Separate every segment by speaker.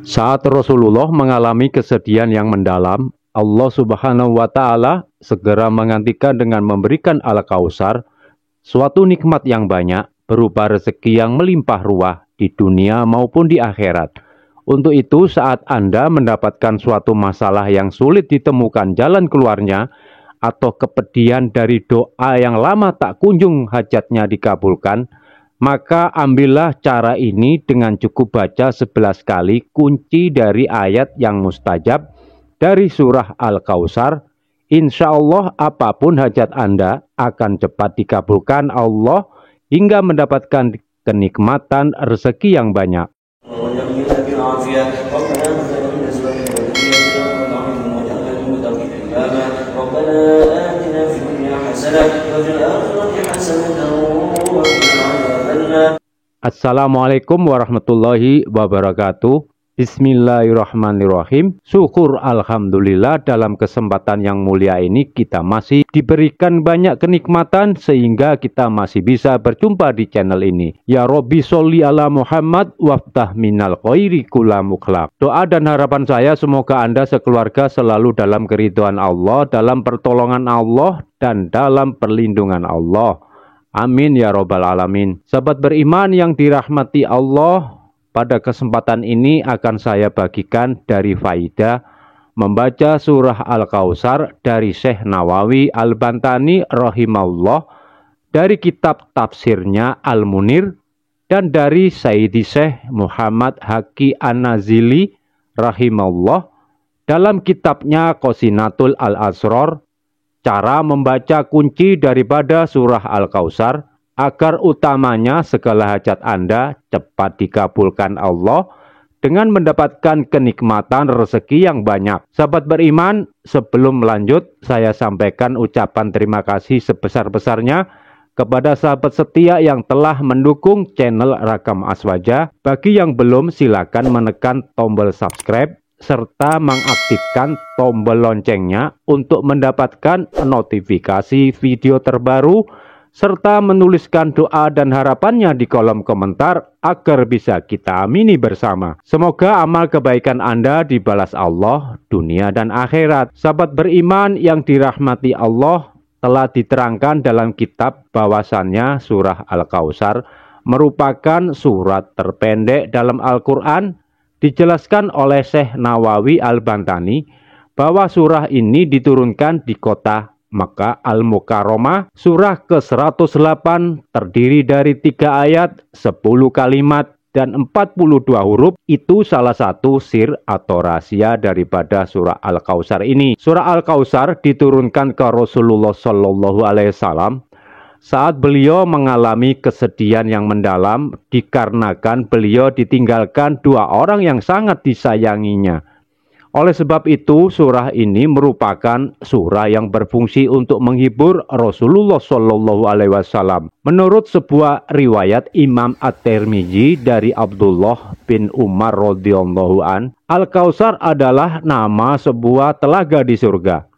Speaker 1: Saat Rasulullah mengalami kesedihan yang mendalam, Allah Subhanahu wa Ta'ala segera menggantikan dengan memberikan Al-Kautsar, suatu nikmat yang banyak berupa rezeki yang melimpah ruah di dunia maupun di akhirat. Untuk itu, saat Anda mendapatkan suatu masalah yang sulit ditemukan jalan keluarnya, atau kepedihan dari doa yang lama tak kunjung hajatnya dikabulkan, maka ambillah cara ini dengan cukup baca 11 kali kunci dari ayat yang mustajab dari surah Al-Kautsar. Insya Allah apapun hajat Anda akan cepat dikabulkan Allah hingga mendapatkan kenikmatan rezeki yang banyak. Assalamualaikum warahmatullahi wabarakatuh. Bismillahirrahmanirrahim. Syukur alhamdulillah, dalam kesempatan yang mulia ini kita masih diberikan banyak kenikmatan sehingga kita masih bisa berjumpa di channel ini. Ya Robbi sholli ala Muhammad waftah minal khairi kula mukhlaq. Doa dan harapan saya semoga Anda sekeluarga selalu dalam keridhaan Allah, dalam pertolongan Allah, dan dalam perlindungan Allah. Amin ya robbal alamin. Sahabat beriman yang dirahmati Allah, pada kesempatan ini akan saya bagikan dari faidah membaca surah Al-Kautsar dari Syekh Nawawi Al-Bantani rahimahullah, dari kitab tafsirnya Al-Munir, dan dari Sayyidi Syekh Muhammad Haqi An-Nazili rahimahullah dalam kitabnya Qasinatul Al-Asrar, cara membaca kunci daripada surah Al-Kautsar agar utamanya segala hajat Anda cepat dikabulkan Allah dengan mendapatkan kenikmatan rezeki yang banyak. Sahabat beriman, sebelum melanjut, saya sampaikan ucapan terima kasih sebesar-besarnya kepada sahabat setia yang telah mendukung channel Rakam Aswaja. Bagi yang belum, silakan menekan tombol subscribe serta mengaktifkan tombol loncengnya untuk mendapatkan notifikasi video terbaru, serta menuliskan doa dan harapannya di kolom komentar agar bisa kita amini bersama. Semoga amal kebaikan Anda dibalas Allah dunia dan akhirat. Sahabat beriman yang dirahmati Allah, telah diterangkan dalam kitab bahwasannya surah Al-Kautsar merupakan surat terpendek dalam Al-Quran. Dijelaskan oleh Syekh Nawawi Al-Bantani bahwa surah ini diturunkan di kota Makkah Al-Mukarramah. Surah ke-108 terdiri dari 3 ayat, 10 kalimat, dan 42 huruf. Itu salah satu sir atau rahasia daripada surah Al-Kautsar ini. Surah Al-Kautsar diturunkan ke Rasulullah SAW saat beliau mengalami kesedihan yang mendalam dikarenakan beliau ditinggalkan 2 orang yang sangat disayanginya. Oleh sebab itu, surah ini merupakan surah yang berfungsi untuk menghibur Rasulullah SAW. Menurut sebuah riwayat Imam At-Tirmidzi dari Abdullah bin Umar radhiyallahu an, Al-Kautsar adalah nama sebuah telaga di surga.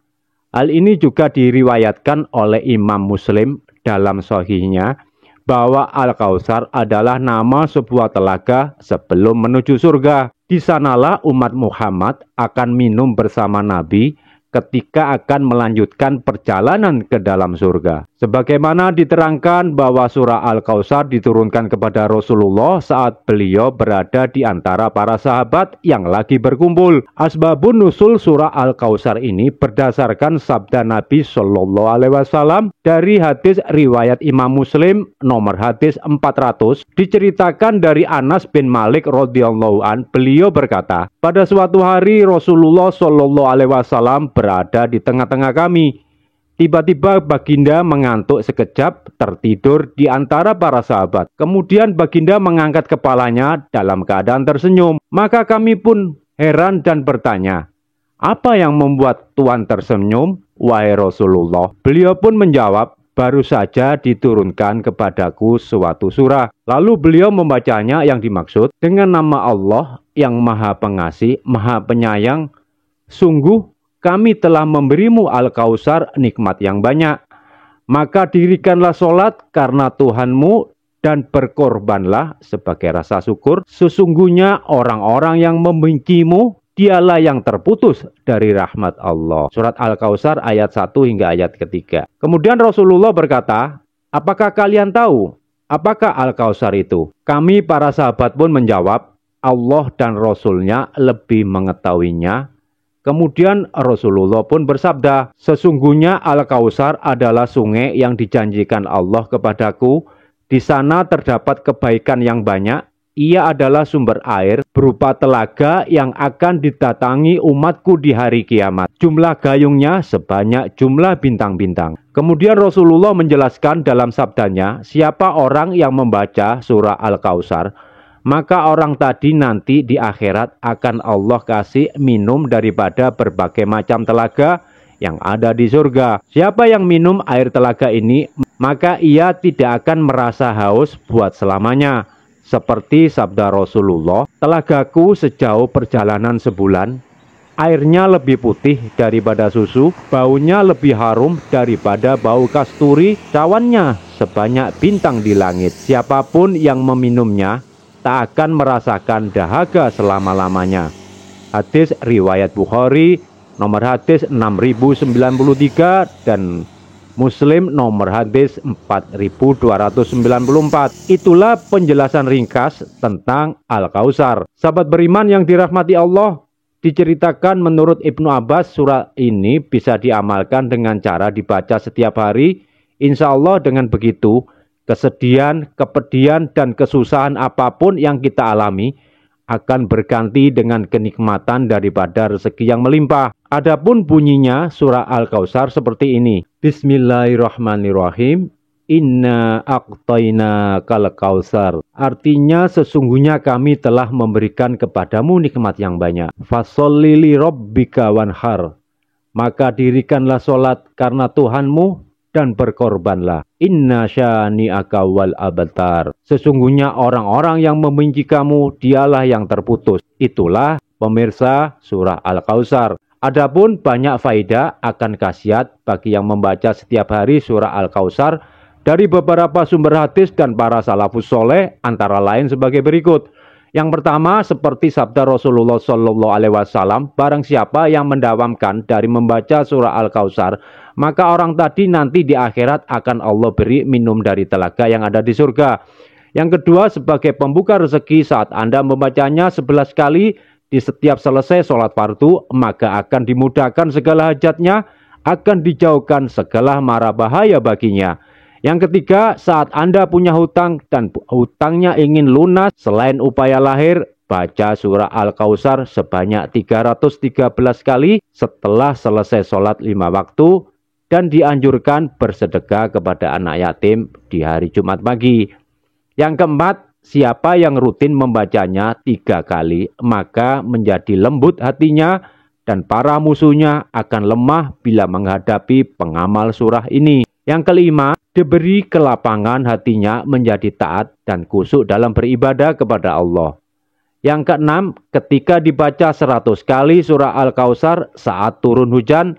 Speaker 1: Hal ini juga diriwayatkan oleh Imam Muslim dalam sahihnya bahwa Al-Kautsar adalah nama sebuah telaga sebelum menuju surga. Di sanalah umat Muhammad akan minum bersama Nabi ketika akan melanjutkan perjalanan ke dalam surga. Sebagaimana diterangkan bahwa surah Al-Kautsar diturunkan kepada Rasulullah saat beliau berada di antara para sahabat yang lagi berkumpul. Asbabun nusul surah Al-Kautsar ini berdasarkan sabda Nabi SAW dari hadis riwayat Imam Muslim nomor hadis 400. Diceritakan dari Anas bin Malik radhiyallahu an, beliau berkata, pada suatu hari Rasulullah SAW berada di tengah-tengah kami. Tiba-tiba baginda mengantuk sekejap, tertidur di antara para sahabat. Kemudian baginda mengangkat kepalanya dalam keadaan tersenyum. Maka kami pun heran dan bertanya, apa yang membuat Tuhan tersenyum, wahai Rasulullah? Beliau pun menjawab, baru saja diturunkan kepadaku suatu surah. Lalu beliau membacanya yang dimaksud, dengan nama Allah yang Maha Pengasih, Maha Penyayang, sungguh kami telah memberimu Al-Kautsar nikmat yang banyak. Maka dirikanlah sholat karena Tuhanmu dan berkorbanlah sebagai rasa syukur. Sesungguhnya orang-orang yang membencimu, dialah yang terputus dari rahmat Allah. Surat Al-Kautsar ayat 1 hingga ayat ketiga. Kemudian Rasulullah berkata, apakah kalian tahu apakah Al-Kautsar itu? Kami para sahabat pun menjawab, Allah dan Rasulnya lebih mengetahuinya. Kemudian Rasulullah pun bersabda, sesungguhnya Al-Kautsar adalah sungai yang dijanjikan Allah kepadaku. Di sana terdapat kebaikan yang banyak. Ia adalah sumber air berupa telaga yang akan didatangi umatku di hari kiamat. Jumlah gayungnya sebanyak jumlah bintang-bintang. Kemudian Rasulullah menjelaskan dalam sabdanya, siapa orang yang membaca surah Al-Kautsar, maka orang tadi nanti di akhirat akan Allah kasih minum daripada berbagai macam telaga yang ada di surga. Siapa yang minum air telaga ini, maka ia tidak akan merasa haus buat selamanya. Seperti sabda Rasulullah, telagaku sejauh perjalanan sebulan, airnya lebih putih daripada susu, baunya lebih harum daripada bau kasturi, cawannya sebanyak bintang di langit. Siapapun yang meminumnya tak akan merasakan dahaga selama-lamanya. Hadis riwayat Bukhari nomor hadis 6093 dan Muslim nomor hadis 4294. Itulah penjelasan ringkas tentang Al-Kautsar. Sahabat beriman yang dirahmati Allah, diceritakan menurut Ibnu Abbas surah ini bisa diamalkan dengan cara dibaca setiap hari. Insya Allah dengan begitu, kesedihan, kepedihan, dan kesusahan apapun yang kita alami akan berganti dengan kenikmatan daripada rezeki yang melimpah. Adapun bunyinya surah Al-Kautsar seperti ini. Bismillahirrahmanirrahim. Inna a'taina kal kautsar. Artinya sesungguhnya kami telah memberikan kepadamu nikmat yang banyak. Fasholli li rabbika wanhar. Maka dirikanlah solat karena Tuhanmu dan berkorbanlah. Inna syani'aka wal abtar. Sesungguhnya orang-orang yang membenci kamu, dialah yang terputus. Itulah pemirsa surah Al-Kautsar. Adapun banyak faedah akan khasiat bagi yang membaca setiap hari surah Al-Kautsar dari beberapa sumber hadis dan para salafus soleh, antara lain sebagai berikut. Yang pertama, seperti sabda Rasulullah SAW, barang siapa yang mendawamkan dari membaca surah Al-Kautsar, maka orang tadi nanti di akhirat akan Allah beri minum dari telaga yang ada di surga. Yang kedua, sebagai pembuka rezeki saat Anda membacanya 11 kali di setiap selesai sholat fardu, maka akan dimudahkan segala hajatnya, akan dijauhkan segala mara bahaya baginya. Yang ketiga, saat Anda punya hutang dan hutangnya ingin lunas, selain upaya lahir, baca surah Al-Kautsar sebanyak 313 kali setelah selesai sholat 5 waktu, dan dianjurkan bersedekah kepada anak yatim di hari Jumat pagi. Yang keempat, siapa yang rutin membacanya 3 kali, maka menjadi lembut hatinya dan para musuhnya akan lemah bila menghadapi pengamal surah ini. Yang kelima, diberi kelapangan hatinya menjadi taat dan khusyuk dalam beribadah kepada Allah. Yang keenam, ketika dibaca 100 kali surah Al-Kautsar saat turun hujan,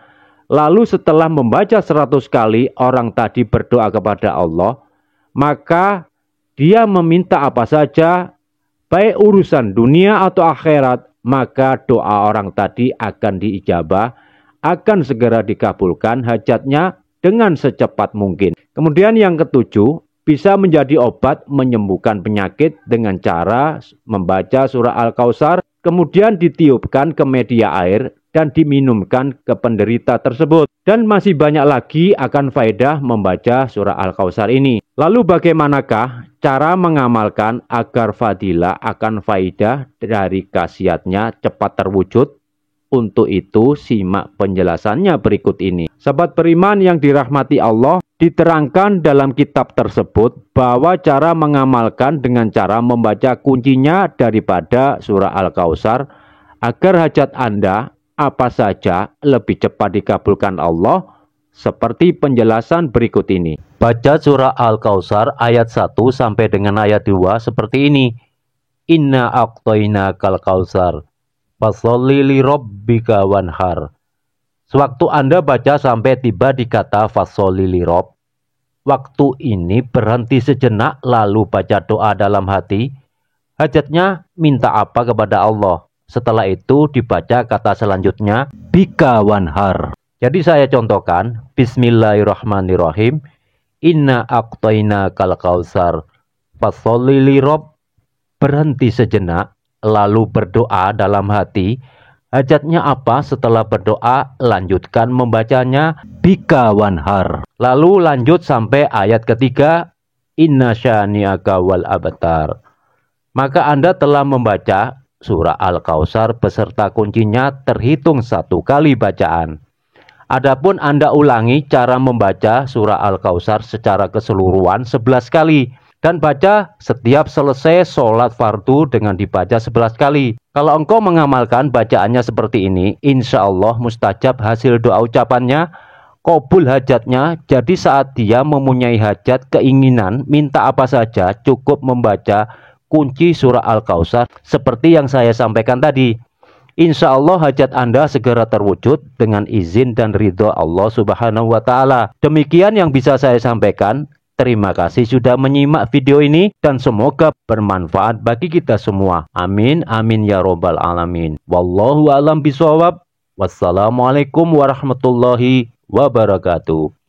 Speaker 1: lalu setelah membaca 100 kali orang tadi berdoa kepada Allah, maka dia meminta apa saja, baik urusan dunia atau akhirat, maka doa orang tadi akan diijabah, akan segera dikabulkan hajatnya dengan secepat mungkin. Kemudian yang ketujuh, bisa menjadi obat menyembuhkan penyakit dengan cara membaca surah Al-Kautsar, kemudian ditiupkan ke media air dan diminumkan ke penderita tersebut. Dan masih banyak lagi akan faedah membaca surah Al-Kautsar ini. Lalu bagaimanakah cara mengamalkan agar fadilah akan faedah dari khasiatnya cepat terwujud? Untuk itu simak penjelasannya berikut ini. Sahabat beriman yang dirahmati Allah, diterangkan dalam kitab tersebut bahwa cara mengamalkan dengan cara membaca kuncinya daripada surah Al-Kautsar agar hajat Anda apa saja lebih cepat dikabulkan Allah, seperti penjelasan berikut ini. Baca surah Al-Kautsar ayat 1 sampai dengan ayat 2 seperti ini. Inna a'taina kal kautsar fasholli li rabbika wanhar. Sewaktu Anda baca sampai tiba di kata fasholli li rabb, waktu ini berhenti sejenak lalu baca doa dalam hati. Hajatnya minta apa kepada Allah. Setelah itu dibaca kata selanjutnya, bika wanhar. Jadi saya contohkan, Bismillahirrahmanirrahim. Inna aqtaina kal kausar. Fasholli li rob. Berhenti sejenak, lalu berdoa dalam hati. Hajatnya apa? Setelah berdoa, lanjutkan membacanya, bika wanhar. Lalu lanjut sampai ayat ketiga, inna syani'aka wal abtar. Maka Anda telah membaca surah Al-Kautsar beserta kuncinya terhitung 1 kali bacaan. Adapun Anda ulangi cara membaca surah Al-Kautsar secara keseluruhan 11 kali. Dan baca setiap selesai sholat fardu dengan dibaca 11 kali. Kalau engkau mengamalkan bacaannya seperti ini, insya Allah mustajab hasil doa ucapannya, kabul hajatnya. Jadi saat dia mempunyai hajat, keinginan, minta apa saja, cukup membaca kunci surah Al-Kautsar seperti yang saya sampaikan tadi. Insya Allah hajat Anda segera terwujud dengan izin dan ridho Allah Subhanahu wa Ta'ala. Demikian yang bisa saya sampaikan. Terima kasih sudah menyimak video ini dan semoga bermanfaat bagi kita semua. Amin, amin ya robbal alamin. Wallahu a'lam bishawab. Wassalamualaikum warahmatullahi wabarakatuh.